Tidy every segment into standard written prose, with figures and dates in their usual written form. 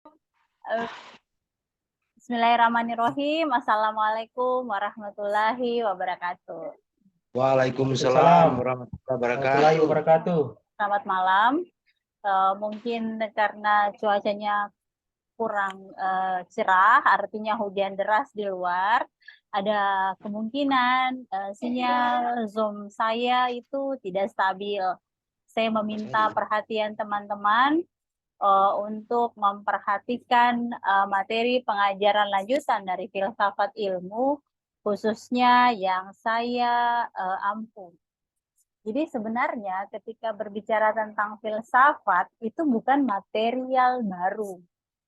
Eh, Bismillahirrahmanirrahim. Assalamualaikum warahmatullahi wabarakatuh. Waalaikumsalam Waalaikumsalam warahmatullahi warahmatullahi wabarakatuh. wabarakatuh. Selamat malam. Mungkin karena cuacanya kurang cerah, artinya hujan deras di luar, ada kemungkinan sinyal Zoom saya itu tidak stabil. Saya meminta perhatian teman-teman untuk memperhatikan materi pengajaran lanjutan dari filsafat ilmu, khususnya yang saya ampu. Jadi sebenarnya ketika berbicara tentang filsafat itu bukan material baru,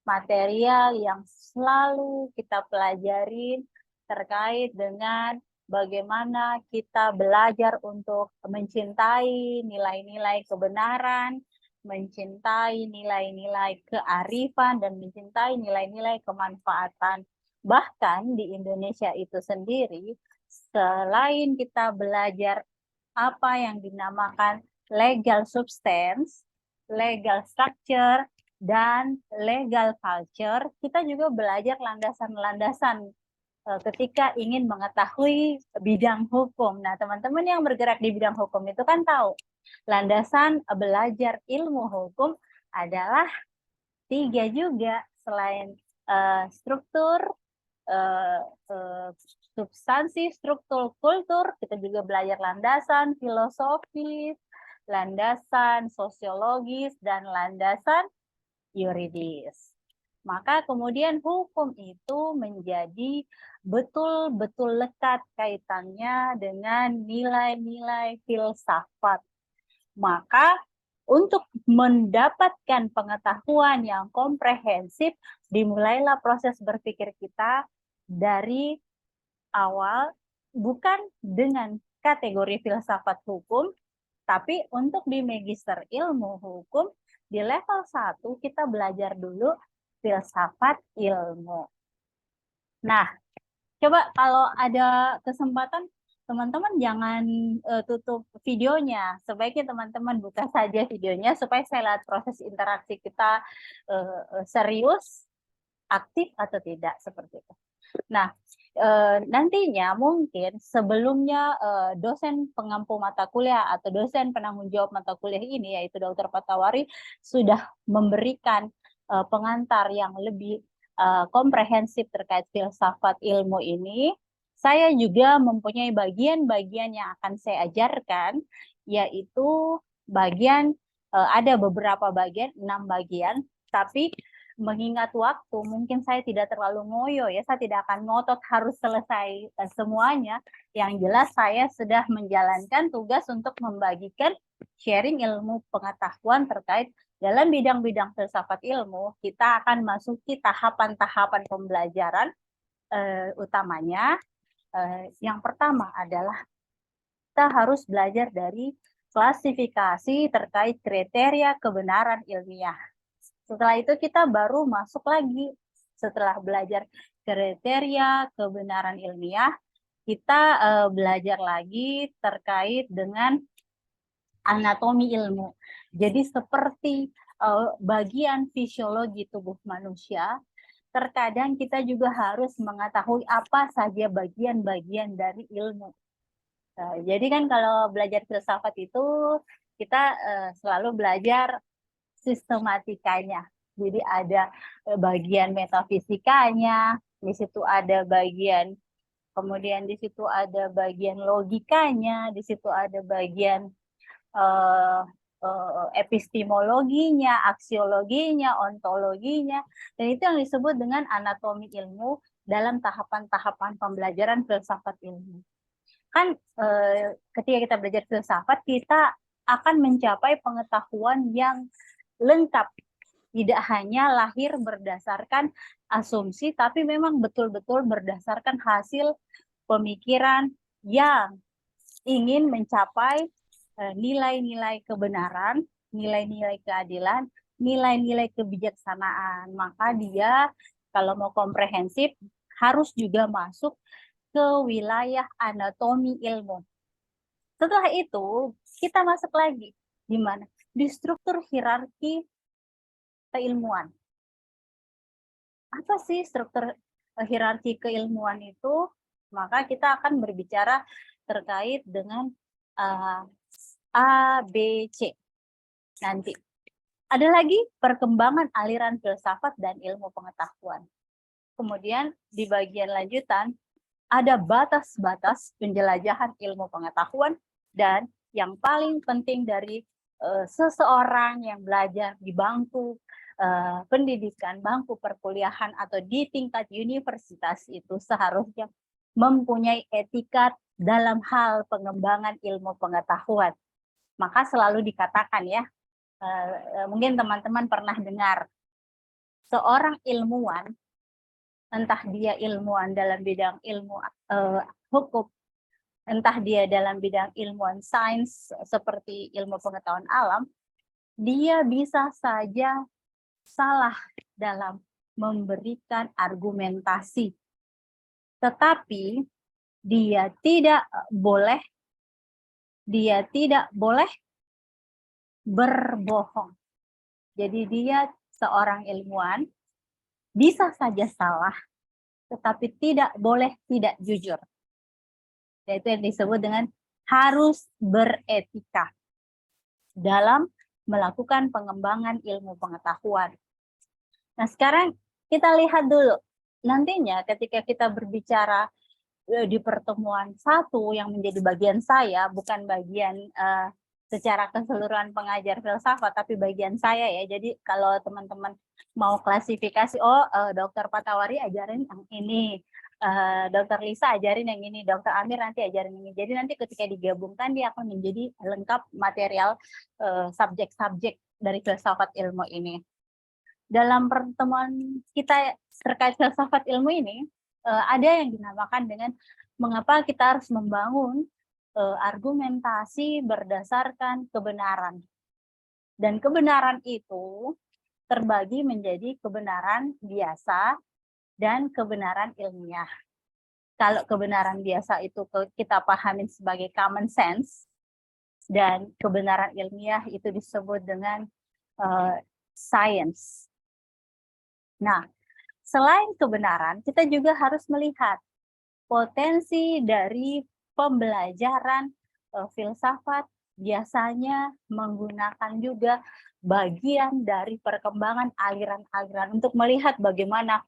material yang selalu kita pelajarin terkait dengan bagaimana kita belajar untuk mencintai nilai-nilai kebenaran, mencintai nilai-nilai kearifan, dan mencintai nilai-nilai kemanfaatan. Bahkan di Indonesia itu sendiri, selain kita belajar apa yang dinamakan legal substance, legal structure, dan legal culture, kita juga belajar landasan-landasan ketika ingin mengetahui bidang hukum. Nah, teman-teman yang bergerak di bidang hukum itu kan tahu, landasan belajar ilmu hukum adalah 3 juga, selain struktur, substansi, struktur, kultur, kita juga belajar landasan filosofis, landasan sosiologis, dan landasan yuridis. Maka kemudian hukum itu menjadi betul-betul lekat kaitannya dengan nilai-nilai filsafat. Maka untuk mendapatkan pengetahuan yang komprehensif, dimulailah proses berpikir kita dari awal, bukan dengan kategori filsafat hukum, tapi untuk di magister ilmu hukum, di level 1 kita belajar dulu filsafat ilmu. Nah, coba kalau ada kesempatan, teman-teman jangan tutup videonya. Sebaiknya teman-teman buka saja videonya supaya saya lihat proses interaksi kita serius, aktif atau tidak, seperti itu. Nah, nantinya mungkin sebelumnya dosen pengampu mata kuliah atau dosen penanggung jawab mata kuliah ini, yaitu Dr. Patawari, sudah memberikan pengantar yang lebih komprehensif terkait filsafat ilmu ini. Saya juga mempunyai bagian-bagian yang akan saya ajarkan, yaitu bagian, ada beberapa bagian, 6 bagian, tapi mengingat waktu, mungkin saya tidak terlalu ngoyo ya, saya tidak akan ngotot harus selesai semuanya. Yang jelas saya sudah menjalankan tugas untuk membagikan sharing ilmu pengetahuan terkait dalam bidang-bidang filsafat ilmu. Kita akan masuki tahapan-tahapan pembelajaran utamanya. Yang pertama adalah kita harus belajar dari klasifikasi terkait kriteria kebenaran ilmiah. Setelah itu kita baru masuk lagi, setelah belajar kriteria kebenaran ilmiah, kita belajar lagi terkait dengan anatomi ilmu. Jadi seperti bagian fisiologi tubuh manusia, terkadang kita juga harus mengetahui apa saja bagian-bagian dari ilmu. Jadi kan kalau belajar filsafat itu kita selalu belajar sistematikanya. Jadi ada bagian metafisikanya, di situ ada bagian, kemudian di situ ada bagian logikanya, di situ ada bagian epistemologinya, aksiologinya, ontologinya, dan itu yang disebut dengan anatomi ilmu dalam tahapan-tahapan pembelajaran filsafat ilmu. Kan ketika kita belajar filsafat, kita akan mencapai pengetahuan yang lengkap, tidak hanya lahir berdasarkan asumsi, tapi memang betul-betul berdasarkan hasil pemikiran yang ingin mencapai nilai-nilai kebenaran, nilai-nilai keadilan, nilai-nilai kebijaksanaan. Maka dia kalau mau komprehensif harus juga masuk ke wilayah anatomi ilmu. Setelah itu kita masuk lagi, di mana? Di struktur hierarki keilmuan. apa sih struktur hierarki keilmuan itu? Maka kita akan berbicara terkait dengan A, B, C nanti. Ada lagi perkembangan aliran filsafat dan ilmu pengetahuan. Kemudian di bagian lanjutan ada batas-batas penjelajahan ilmu pengetahuan dan yang paling penting dari seseorang yang belajar di bangku pendidikan, bangku perkuliahan atau di tingkat universitas itu seharusnya mempunyai etika dalam hal pengembangan ilmu pengetahuan. Maka selalu dikatakan ya, mungkin teman-teman pernah dengar, seorang ilmuwan, entah dia ilmuwan dalam bidang ilmu hukum, entah dia dalam bidang ilmuwan sains seperti ilmu pengetahuan alam, dia bisa saja salah dalam memberikan argumentasi. Tetapi dia tidak boleh berbohong. Jadi dia seorang ilmuwan bisa saja salah, tetapi tidak boleh tidak jujur. Yaitu yang disebut dengan harus beretika dalam melakukan pengembangan ilmu pengetahuan. Nah, sekarang kita lihat dulu. Nantinya ketika kita berbicara di pertemuan 1 yang menjadi bagian saya, bukan bagian secara keseluruhan pengajar filsafat, tapi bagian saya ya. Jadi kalau teman-teman mau klasifikasi, Dr. Patawari ajarin yang ini, Dr. Lisa ajarin yang ini, Dr. Amir nanti ajarin ini. Jadi nanti ketika digabungkan dia akan menjadi lengkap material subjek-subjek dari filsafat ilmu ini. Dalam pertemuan kita terkait filsafat ilmu ini, ada yang dinamakan dengan mengapa kita harus membangun argumentasi berdasarkan kebenaran. Dan kebenaran itu terbagi menjadi kebenaran biasa dan kebenaran ilmiah. Kalau kebenaran biasa itu kita pahamin sebagai common sense, dan kebenaran ilmiah itu disebut dengan science. Nah, selain kebenaran, kita juga harus melihat potensi dari pembelajaran filsafat biasanya menggunakan juga bagian dari perkembangan aliran-aliran untuk melihat bagaimana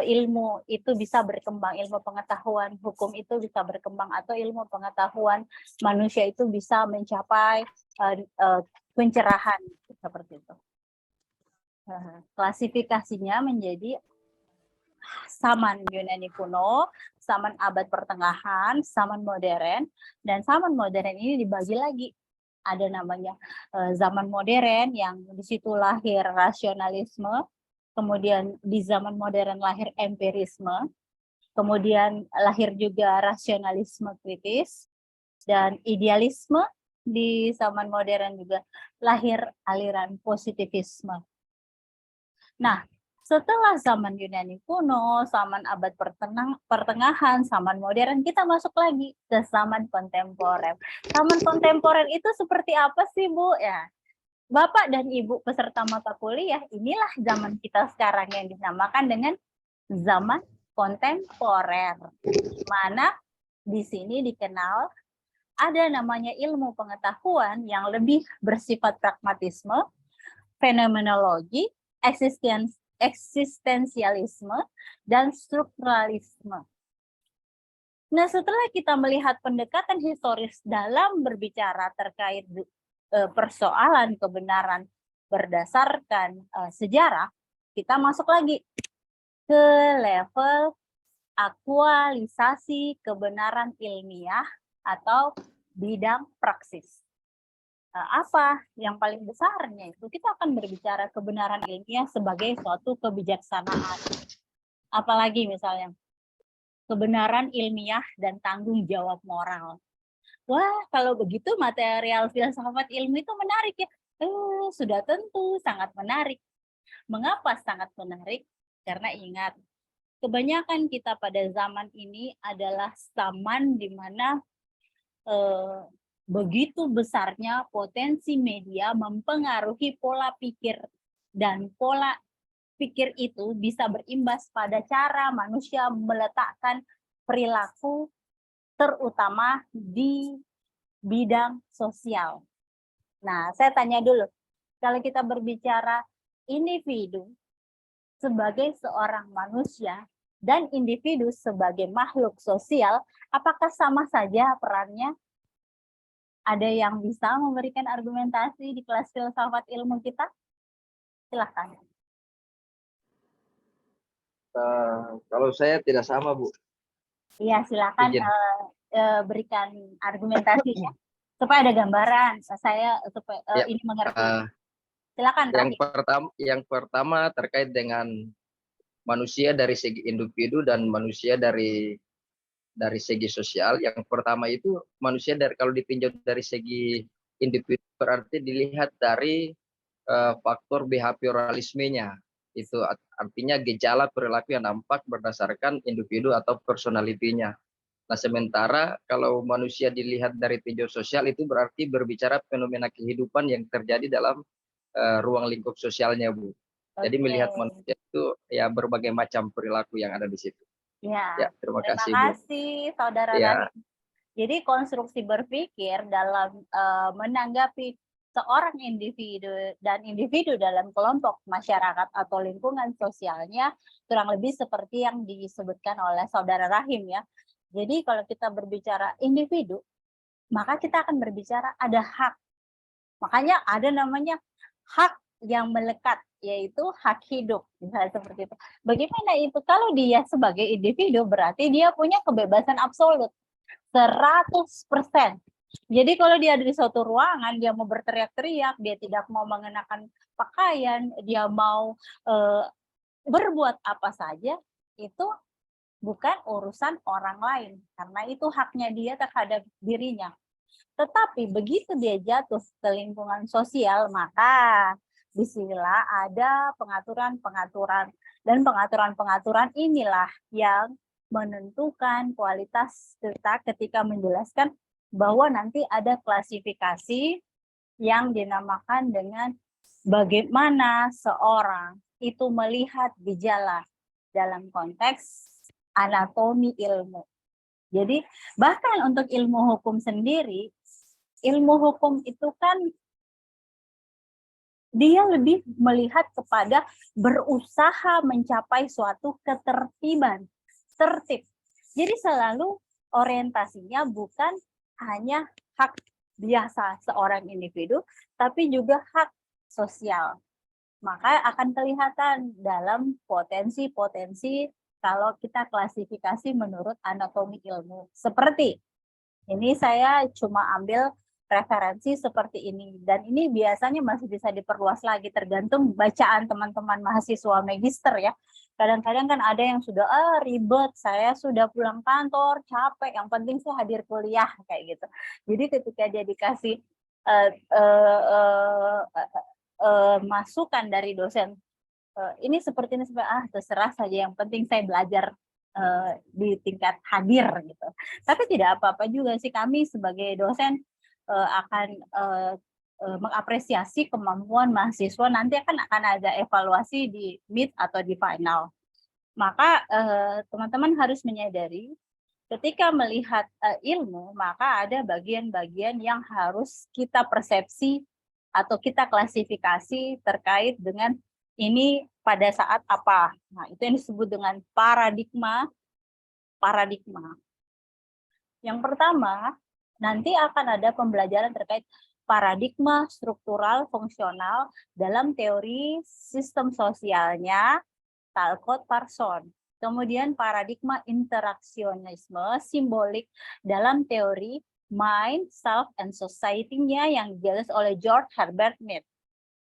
ilmu itu bisa berkembang, ilmu pengetahuan hukum itu bisa berkembang, atau ilmu pengetahuan manusia itu bisa mencapai pencerahan seperti itu. Klasifikasinya menjadi zaman Yunani kuno, zaman abad pertengahan, zaman modern, dan zaman modern ini dibagi lagi. Ada namanya zaman modern yang di situ lahir rasionalisme, kemudian di zaman modern lahir empirisme, kemudian lahir juga rasionalisme kritis, dan idealisme di zaman modern juga lahir aliran positivisme. Nah, setelah zaman Yunani kuno, zaman abad pertengahan, zaman modern, kita masuk lagi ke zaman kontemporer. Zaman kontemporer itu seperti apa sih, Bu? Ya, Bapak dan Ibu peserta mata kuliah, inilah zaman kita sekarang yang dinamakan dengan zaman kontemporer. Mana di sini dikenal ada namanya ilmu pengetahuan yang lebih bersifat pragmatisme, fenomenologi, eksistensialisme, dan strukturalisme. Nah, setelah kita melihat pendekatan historis dalam berbicara terkait persoalan kebenaran berdasarkan sejarah, kita masuk lagi ke level aktualisasi kebenaran ilmiah atau bidang praksis. Apa yang paling besarnya itu kita akan berbicara kebenaran ilmiah sebagai suatu kebijaksanaan. Apalagi misalnya kebenaran ilmiah dan tanggung jawab moral. Wah, kalau begitu material filsafat ilmu itu menarik ya. Sudah tentu sangat menarik. Mengapa sangat menarik? Karena ingat, kebanyakan kita pada zaman ini adalah zaman di mana begitu besarnya potensi media mempengaruhi pola pikir dan pola pikir itu bisa berimbas pada cara manusia meletakkan perilaku, terutama di bidang sosial. Nah, saya tanya dulu, kalau kita berbicara individu sebagai seorang manusia dan individu sebagai makhluk sosial, apakah sama saja perannya? Ada yang bisa memberikan argumentasi di kelas filsafat ilmu kita? Silahkan. Kalau saya tidak sama, Bu. Iya, silakan Izin. berikan argumentasinya supaya ada gambaran. Saya supaya Ya, ini mengerti. Silakan, yang Rahim. pertama terkait dengan manusia dari segi individu dan manusia dari segi sosial. Yang pertama itu manusia kalau ditinjau dari segi individu berarti dilihat dari faktor behavioralismenya. Itu artinya gejala perilaku yang nampak berdasarkan individu atau personalitinya. Nah, sementara kalau manusia dilihat dari tinjau sosial itu berarti berbicara fenomena kehidupan yang terjadi dalam ruang lingkup sosialnya, Bu. Jadi Oke. melihat manusia itu ya berbagai macam perilaku yang ada di situ. Ya, Terima terima kasih, Bu. kasih, Saudara Ya, Rahim. Jadi konstruksi berpikir dalam menanggapi seorang individu dan individu dalam kelompok masyarakat atau lingkungan sosialnya kurang lebih seperti yang disebutkan oleh Saudara Rahim ya. Jadi kalau kita berbicara individu, maka kita akan berbicara ada hak. Makanya ada namanya hak yang melekat, yaitu hak hidup, misalnya seperti itu. Bagaimana itu? Kalau dia sebagai individu berarti dia punya kebebasan absolut. 100%. Jadi kalau dia ada di suatu ruangan, dia mau berteriak-teriak, dia tidak mau mengenakan pakaian, dia mau berbuat apa saja, itu bukan urusan orang lain. Karena itu haknya dia terhadap dirinya. Tetapi begitu dia jatuh ke lingkungan sosial, maka disinilah ada pengaturan-pengaturan. Dan pengaturan-pengaturan inilah yang menentukan kualitas kita ketika menjelaskan bahwa nanti ada klasifikasi yang dinamakan dengan bagaimana seorang itu melihat gejala dalam konteks anatomi ilmu. Jadi bahkan untuk ilmu hukum sendiri, ilmu hukum itu kan dia lebih melihat kepada berusaha mencapai suatu ketertiban, tertib. Jadi selalu orientasinya bukan hanya hak biasa seorang individu, tapi juga hak sosial. Maka akan kelihatan dalam potensi-potensi kalau kita klasifikasi menurut anatomi ilmu. Seperti ini saya cuma ambil referensi seperti ini. Dan ini biasanya masih bisa diperluas lagi tergantung bacaan teman-teman mahasiswa magister ya. Kadang-kadang kan ada yang sudah ribet, saya sudah pulang kantor, capek, yang penting saya hadir kuliah kayak gitu. Jadi ketika dia dikasih masukan dari dosen, ini seperti ini, terserah saja, yang penting saya belajar di tingkat hadir gitu. Tapi tidak apa-apa juga sih, kami sebagai dosen akan mengapresiasi kemampuan mahasiswa. Nanti akan ada evaluasi di mid atau di final. Maka teman-teman harus menyadari ketika melihat ilmu, maka ada bagian-bagian yang harus kita persepsi atau kita klasifikasi terkait dengan ini pada saat apa. Nah, itu yang disebut dengan paradigma. Yang pertama, nanti akan ada pembelajaran terkait paradigma struktural fungsional dalam teori sistem sosialnya Talcott Parsons. Kemudian paradigma interaksionisme simbolik dalam teori mind, self, and society-nya yang dijelas oleh George Herbert Mead.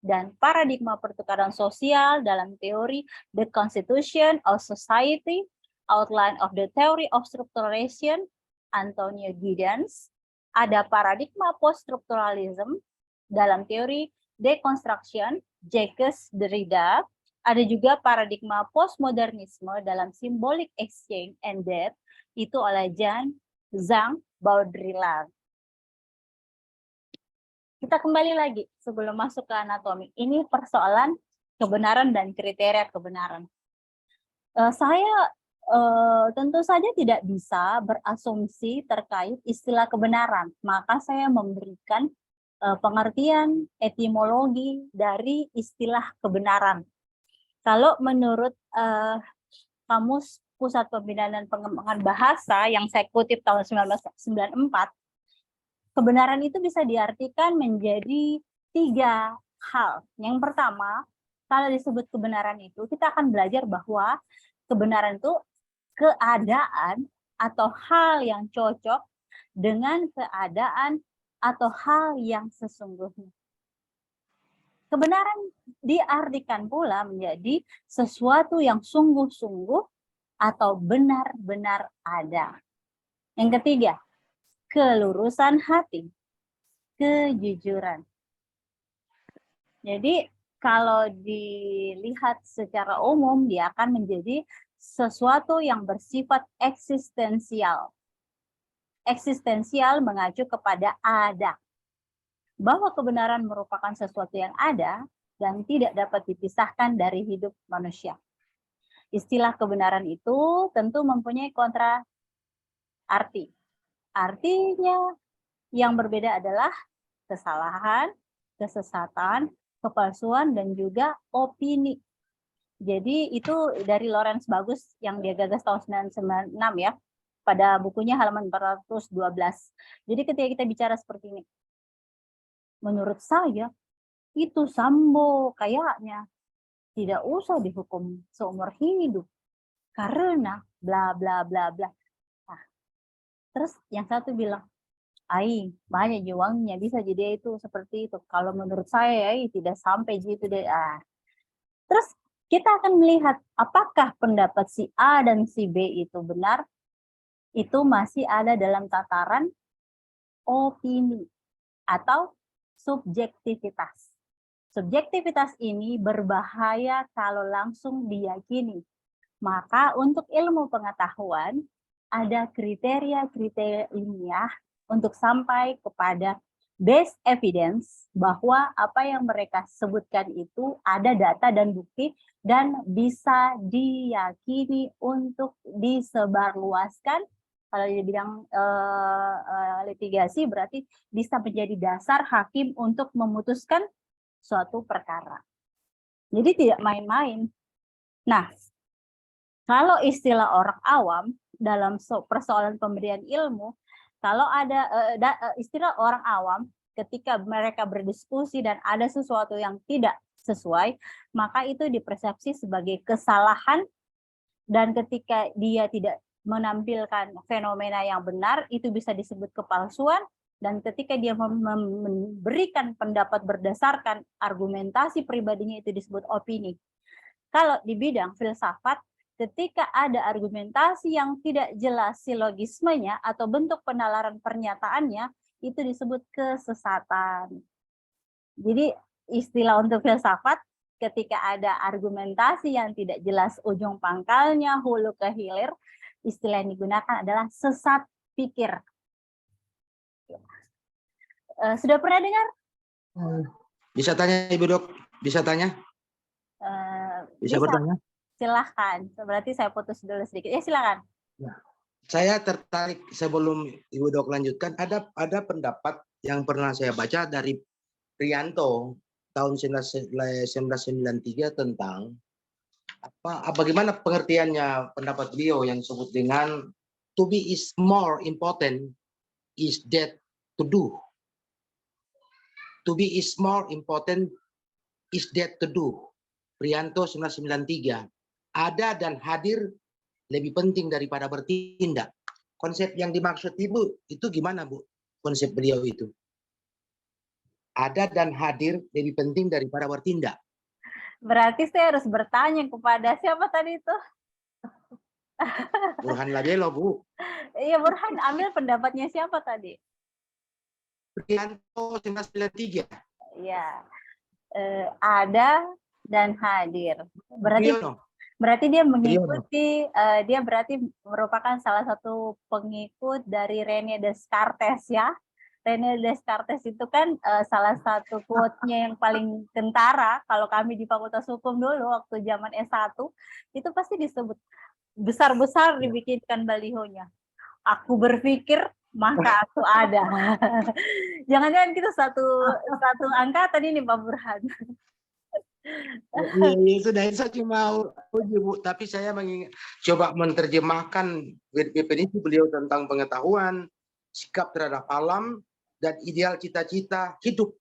Dan paradigma pertukaran sosial dalam teori The Constitution of Society, Outline of the Theory of Structuration, Antonio Giddens. Ada paradigma post-structuralism dalam teori Deconstruction, Jacques Derrida. Ada juga paradigma postmodernisme dalam Symbolic Exchange and Death, itu oleh Jean Baudrillard. Kita kembali lagi sebelum masuk ke anatomi. Ini persoalan kebenaran dan kriteria kebenaran. Saya tentu saja tidak bisa berasumsi terkait istilah kebenaran, maka saya memberikan pengertian etimologi dari istilah kebenaran. Kalau menurut Kamus Pusat Pembinaan dan Pengembangan Bahasa yang saya kutip tahun 1994, kebenaran itu bisa diartikan menjadi 3 hal. Yang pertama, kalau disebut kebenaran itu, kita akan belajar bahwa kebenaran itu keadaan atau hal yang cocok dengan keadaan atau hal yang sesungguhnya. Kebenaran diartikan pula menjadi sesuatu yang sungguh-sungguh atau benar-benar ada. Yang ketiga, kelurusan hati, kejujuran. Jadi kalau dilihat secara umum, dia akan menjadi sesuatu yang bersifat eksistensial. Eksistensial mengacu kepada ada. Bahwa kebenaran merupakan sesuatu yang ada dan tidak dapat dipisahkan dari hidup manusia. Istilah kebenaran itu tentu mempunyai kontra arti. Artinya yang berbeda adalah kesalahan, kesesatan, kepalsuan, dan juga opini. Jadi itu dari Lawrence Bagus yang dia gagas tahun 1996 ya, pada bukunya halaman 412. Jadi ketika kita bicara seperti ini, menurut saya itu Sambo kayaknya tidak usah dihukum seumur hidup karena bla bla bla bla. Nah, terus yang satu bilang, "Ai, banyak uangnya bisa jadi itu seperti itu. Kalau menurut saya tidak sampai gitu deh." Terus kita akan melihat apakah pendapat si A dan si B itu benar, itu masih ada dalam tataran opini atau subjektivitas. Subjektivitas ini berbahaya kalau langsung diyakini. Maka untuk ilmu pengetahuan, ada kriteria-kriteria ilmiah untuk sampai kepada base evidence bahwa apa yang mereka sebutkan itu ada data dan bukti dan bisa diyakini untuk disebarluaskan. Kalau di bidang litigasi berarti bisa menjadi dasar hakim untuk memutuskan suatu perkara. Jadi tidak main-main. Nah, kalau istilah orang awam dalam persoalan pemberian ilmu, kalau ada istilah orang awam ketika mereka berdiskusi dan ada sesuatu yang tidak sesuai, maka itu dipersepsi sebagai kesalahan, dan ketika dia tidak menampilkan fenomena yang benar, itu bisa disebut kepalsuan, dan ketika dia memberikan pendapat berdasarkan argumentasi pribadinya, itu disebut opini. Kalau di bidang filsafat, ketika ada argumentasi yang tidak jelas silogismenya atau bentuk penalaran pernyataannya, itu disebut kesesatan. Jadi istilah untuk filsafat, ketika ada argumentasi yang tidak jelas ujung pangkalnya, hulu ke hilir, istilah yang digunakan adalah sesat pikir. Sudah pernah dengar? Bisa tanya Ibu Dok? Bisa tanya? Bisa bertanya? Silahkan. Berarti saya putus dulu sedikit. Ya, silakan. Ya. Saya tertarik sebelum Ibu Dok lanjutkan, ada pendapat yang pernah saya baca dari Prianto tahun 1993 tentang bagaimana pengertiannya pendapat beliau yang disebut dengan to be is more important is that to do. To be is more important is that to do. Prianto 1993. Ada dan hadir lebih penting daripada bertindak. Konsep yang dimaksud Ibu itu gimana, Bu? Konsep beliau itu. Ada dan hadir lebih penting daripada bertindak. Berarti saya harus bertanya kepada siapa tadi itu? Burhan Labelo, Bu. Iya, Burhan, ambil pendapatnya siapa tadi? Prianto 1993. Iya. Ada dan hadir. Berarti dia mengikuti, dia berarti merupakan salah satu pengikut dari René Descartes ya. René Descartes itu kan salah satu quote-nya yang paling kentara kalau kami di Fakultas Hukum dulu waktu zaman S1 itu pasti disebut besar-besar dibikinkan balihonya. Aku berpikir maka aku ada. Jangan-jangan kita satu angkatan ini Pak Burhan. Iya, sudah saya cuma uji Bu, tapi saya coba menerjemahkan definisi beliau tentang pengetahuan, sikap terhadap alam, dan ideal cita-cita hidup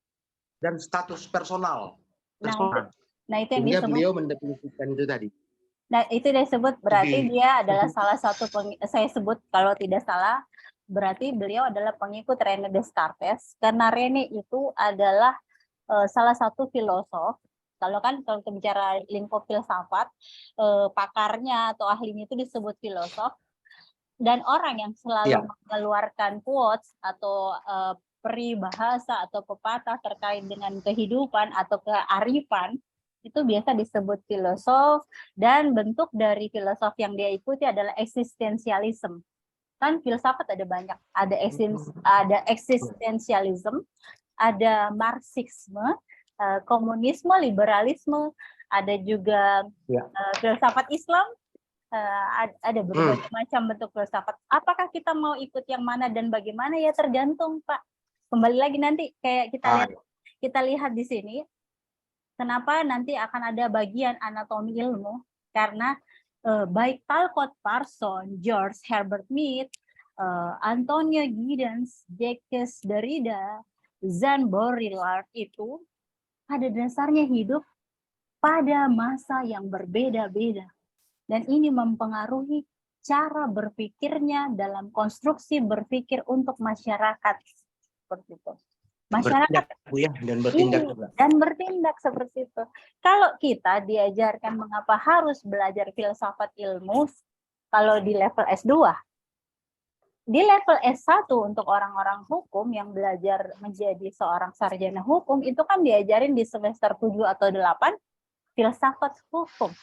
dan status personal. Nah itu yang Sehingga disebut. beliau mendefinisikan itu tadi. Nah itu disebut berarti dia adalah salah satu saya sebut kalau tidak salah berarti beliau adalah pengikut René Descartes karena René itu adalah salah satu filosof. Kalau kita bicara lingkup filsafat, pakarnya atau ahlinya itu disebut filosof, dan orang yang selalu mengeluarkan quotes atau peribahasa atau pepatah terkait dengan kehidupan atau kearifan, itu biasa disebut filosof, dan bentuk dari filosof yang dia ikuti adalah eksistensialisme. Kan filsafat ada banyak, ada eksistensialisme, ada marxisme, komunisme, liberalisme, ada juga filsafat Islam, ada berbagai macam bentuk filsafat. Apakah kita mau ikut yang mana dan bagaimana ya tergantung Pak. Kembali lagi nanti kayak kita lihat di sini, kenapa nanti akan ada bagian anatomi ilmu, karena baik Talcott Parsons, George Herbert Mead, Antonio Giddens, Jacques Derrida, Jean Baudrillard itu pada dasarnya hidup pada masa yang berbeda-beda. Dan ini mempengaruhi cara berpikirnya dalam konstruksi berpikir untuk masyarakat. Seperti itu. Masyarakat dan bertindak seperti itu. Kalau kita diajarkan mengapa harus belajar filsafat ilmu, kalau di level S2, di level S1 untuk orang-orang hukum yang belajar menjadi seorang sarjana hukum, itu kan diajarin di semester 7 atau 8 filsafat hukum.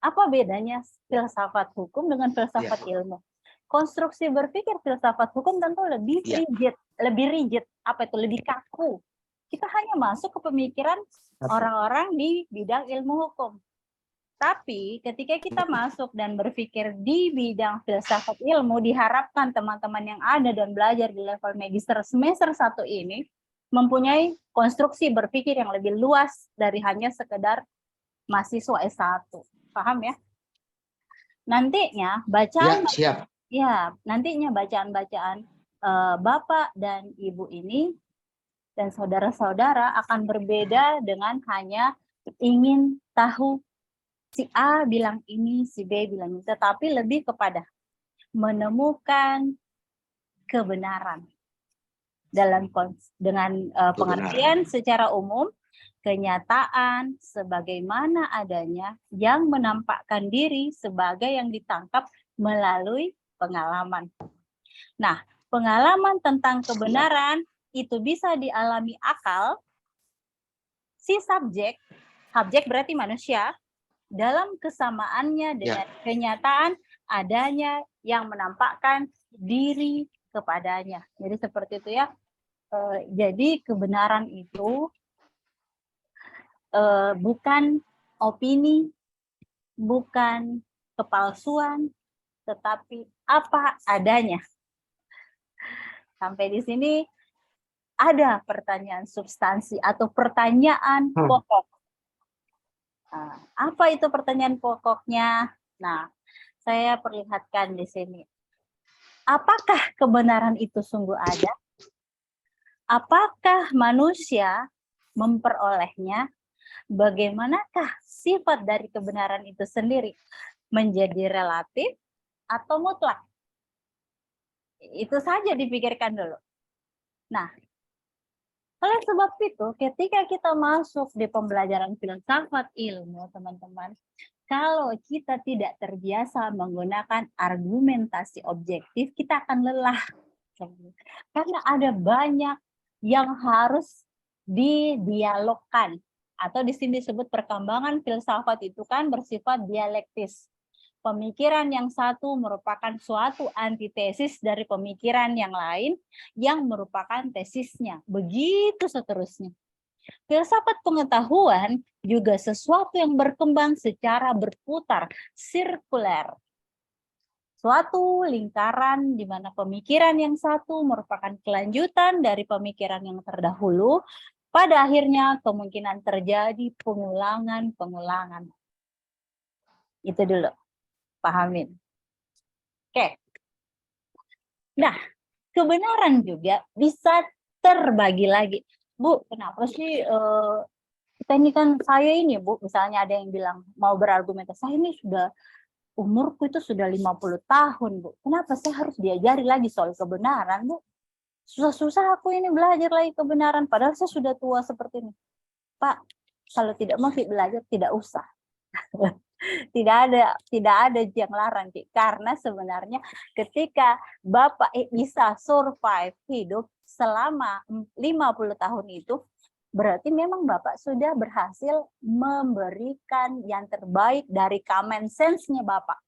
Apa bedanya filsafat hukum dengan filsafat ilmu? Konstruksi berpikir filsafat hukum tentu lebih rigid, lebih kaku. Kita hanya masuk ke pemikiran orang-orang di bidang ilmu hukum. Tapi ketika kita masuk dan berpikir di bidang filsafat ilmu, diharapkan teman-teman yang ada dan belajar di level magister semester 1 ini mempunyai konstruksi berpikir yang lebih luas dari hanya sekedar mahasiswa S1. Paham ya? Nantinya bacaan-bacaan Bapak dan Ibu ini dan saudara-saudara akan berbeda dengan hanya ingin tahu si A bilang ini, si B bilang ini, tetapi lebih kepada menemukan kebenaran dengan pengertian secara umum, kenyataan sebagaimana adanya yang menampakkan diri sebagai yang ditangkap melalui pengalaman. Nah, pengalaman tentang kebenaran itu bisa dialami akal si subjek berarti manusia, dalam kesamaannya dengan kenyataan adanya yang menampakkan diri kepadanya. Jadi seperti itu ya. Jadi kebenaran itu bukan opini, bukan kepalsuan, tetapi apa adanya. Sampai di sini ada pertanyaan substansi atau pertanyaan pokok. Nah, apa itu pertanyaan pokoknya? Nah, saya perlihatkan di sini. Apakah kebenaran itu sungguh ada? Apakah manusia memperolehnya? Bagaimanakah sifat dari kebenaran itu sendiri? Menjadi relatif atau mutlak? Itu saja dipikirkan dulu. Nah, oleh sebab itu, ketika kita masuk di pembelajaran filsafat ilmu, teman-teman, kalau kita tidak terbiasa menggunakan argumentasi objektif, kita akan lelah. Karena ada banyak yang harus didialogkan. Atau di sini disebut perkembangan filsafat itu kan bersifat dialektis. Pemikiran yang satu merupakan suatu antitesis dari pemikiran yang lain yang merupakan tesisnya. Begitu seterusnya. Filsafat pengetahuan juga sesuatu yang berkembang secara berputar, sirkuler. Suatu lingkaran di mana pemikiran yang satu merupakan kelanjutan dari pemikiran yang terdahulu, pada akhirnya kemungkinan terjadi pengulangan-pengulangan. Itu dulu. Pahamin. Oke. Nah, kebenaran juga bisa terbagi lagi. Bu, kenapa sih kita ini kan, saya ini Bu, misalnya ada yang bilang mau berargumentasi, saya ini sudah umurku itu sudah 50 tahun, Bu. Kenapa saya harus diajari lagi soal kebenaran, Bu? Susah-susah aku ini belajar lagi kebenaran, padahal saya sudah tua seperti ini. Pak, kalau tidak mau belajar, tidak usah. Tidak ada yang larang, karena sebenarnya ketika Bapak bisa survive hidup selama 50 tahun itu, berarti memang Bapak sudah berhasil memberikan yang terbaik dari common sense-nya Bapak,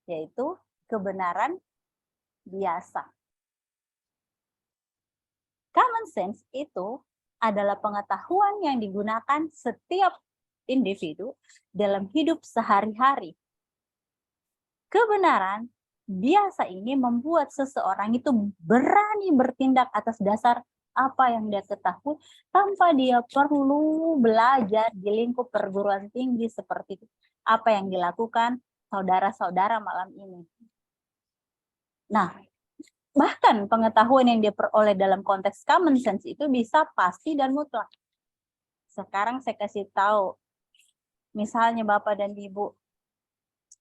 yaitu kebenaran biasa. Common sense itu adalah pengetahuan yang digunakan setiap individu dalam hidup sehari-hari. Kebenaran biasa ini membuat seseorang itu berani bertindak atas dasar apa yang dia ketahui tanpa dia perlu belajar di lingkup perguruan tinggi seperti apa yang dilakukan saudara-saudara malam ini. Nah, bahkan pengetahuan yang diperoleh dalam konteks common sense itu bisa pasti dan mutlak. Sekarang saya kasih tahu. Misalnya Bapak dan Ibu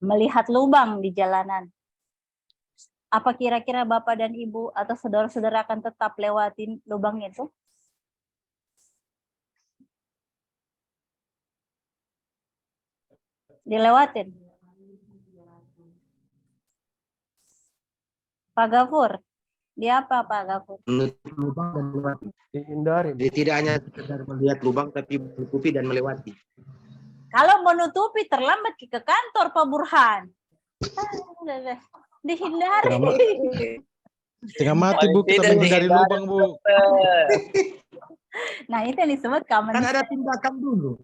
melihat lubang di jalanan. Apa kira-kira Bapak dan Ibu atau saudara-saudara akan tetap lewatin lubang itu? Dilewatin. Pak Gafur, dia apa Pak Gafur? Menutup lubang dan melewati. Dihindari. Jadi tidak hanya sekedar melihat lubang, tapi menutupi dan melewati. Kalau menutupi terlambat ke kantor Pak Burhan. Dihindari. Setengah mati Bu, kita menghindari lubang Bu. Nah itu yang disebut common Kan ada sense. tindakan dulu.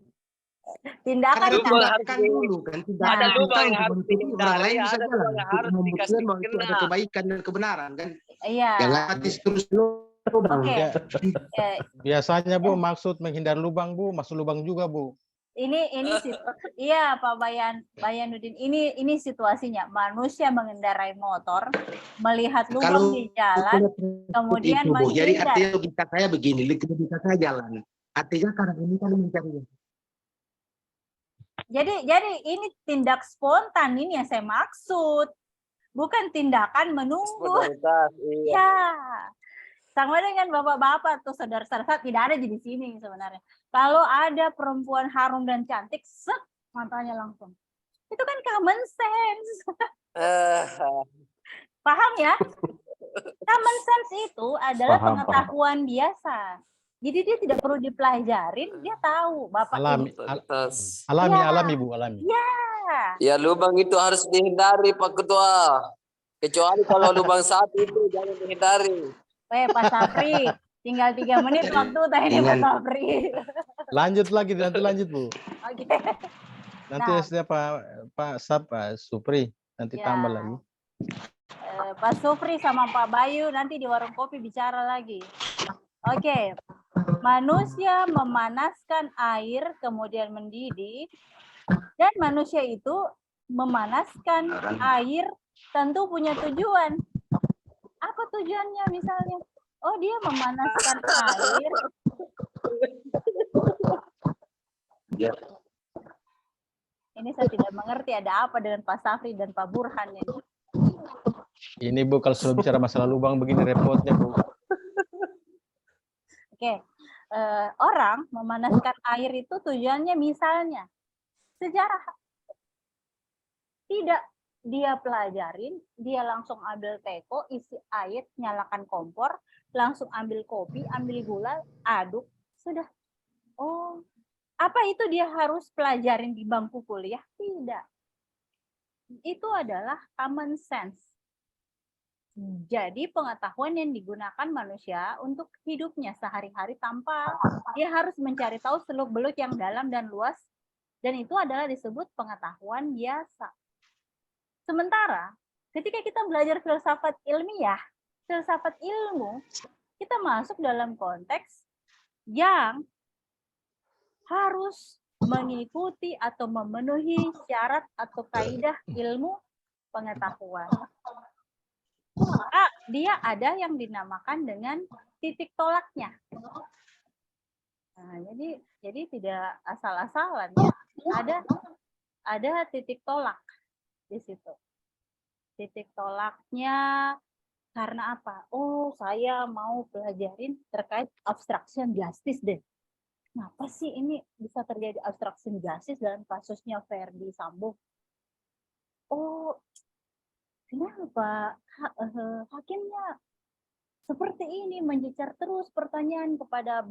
Tindakan Kan ada yang tindakan dulu kan. Tindakan Ada lubang yang kita harus untuk menutupi, orang dihindari, lain bisa ada jalan. lubang yang Untuk harus membuktikan dikasih bahwa itu ada kena. kebaikan dan kebenaran kan. iya. Jangan mati terus lubang. Oke. Biasanya Bu maksud menghindar lubang Bu, masuk lubang juga Bu. Ini iya Pak Bayanuddin, ini situasinya manusia mengendarai motor melihat lubang Kalau di jalan kemudian itu, Bu. Jadi menghindar. artinya logika saya begini, logika saya jalan. Artinya karena ini kan mencari. Jadi ini tindak spontan ini yang saya maksud, bukan tindakan menunggu. Spontanitas, iya. Ya, sama dengan bapak-bapak atau saudara-saudara tidak ada di sini sebenarnya. Kalau ada perempuan harum dan cantik, set matanya langsung. Itu kan common sense. Paham ya? Common sense itu adalah Paham, pengetahuan biasa. Jadi dia tidak perlu dipelajarin, dia tahu bapak Alami, ini. alami, Ya. alami Bu, alami. Ya. Ya lubang itu harus dihindari Pak Ketua. Kecuali kalau lubang satu itu jangan dihindari. Pak Sapri, tinggal 3 menit waktu tadi Pak Sapri. Lanjut lagi, nanti lanjut Bu. Oke. Nanti Nah. setiap Pak Supri, nanti Ya. tambah lagi. Pak Supri sama Pak Bayu nanti di warung kopi bicara lagi. Oke. Manusia memanaskan air kemudian mendidih, dan manusia itu memanaskan air tentu punya tujuan. Apa tujuannya misalnya? Oh, dia memanaskan air. Ini saya tidak mengerti ada apa dengan Pak Safri dan Pak Burhan ini. Ini Bu, kalau sudah bicara masalah lubang begini repotnya Bu. Oke. Orang memanaskan air itu tujuannya misalnya sejarah. Tidak dia pelajarin, dia langsung ambil teko, isi air, nyalakan kompor, langsung ambil kopi, ambil gula, aduk, sudah. Oh, apa itu dia harus pelajarin di bangku kuliah? Tidak. itu adalah common sense. Jadi pengetahuan yang digunakan manusia untuk hidupnya sehari-hari tanpa dia harus mencari tahu seluk-beluk yang dalam dan luas, dan itu adalah disebut pengetahuan biasa. Sementara ketika kita belajar filsafat ilmiah, filsafat ilmu, kita masuk dalam konteks yang harus mengikuti atau memenuhi syarat atau kaidah ilmu pengetahuan. Dia ada yang dinamakan dengan titik tolaknya. Nah, jadi tidak asal-asalan ya. Ada titik tolak di situ. Titik tolaknya karena apa? Oh, saya mau pelajarin terkait obstruction justice deh. Kenapa sih ini bisa terjadi obstruction justice dalam kasusnya Verdi Sambo? Oh, kenapa hakimnya seperti ini menjecar terus pertanyaan kepada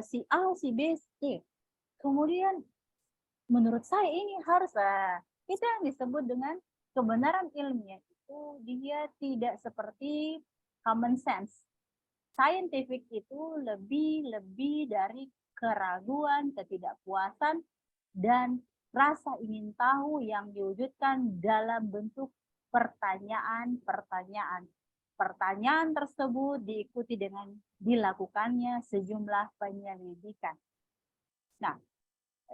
si A, si B, C. Kemudian menurut saya ini haruslah itu yang disebut dengan kebenaran ilmiah itu dia tidak seperti common sense. Scientific itu lebih dari keraguan, ketidakpuasan, dan rasa ingin tahu yang diwujudkan dalam bentuk pertanyaan-pertanyaan. Pertanyaan tersebut diikuti dengan dilakukannya sejumlah penyelidikan. Nah,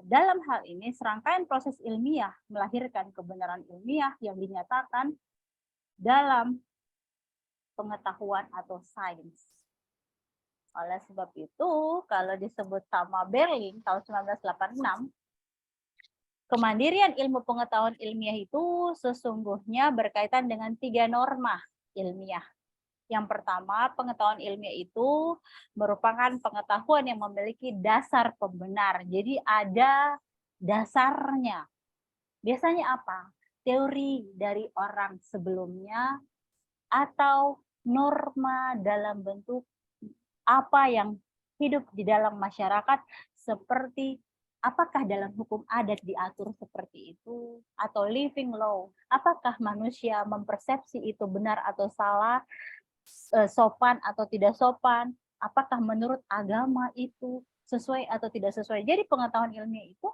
dalam hal ini serangkaian proses ilmiah melahirkan kebenaran ilmiah yang dinyatakan dalam pengetahuan atau sains. Oleh sebab itu, kalau disebut sama Berlin tahun 1986, kemandirian ilmu pengetahuan ilmiah itu sesungguhnya berkaitan dengan 3 norma ilmiah. Yang pertama, pengetahuan ilmiah itu merupakan pengetahuan yang memiliki dasar pembenar. Jadi ada dasarnya. Biasanya apa? Teori dari orang sebelumnya atau norma dalam bentuk apa yang hidup di dalam masyarakat, seperti apakah dalam hukum adat diatur seperti itu, atau living law, apakah manusia mempersepsi itu benar atau salah, sopan atau tidak sopan, apakah menurut agama itu sesuai atau tidak sesuai. Jadi pengetahuan ilmiah itu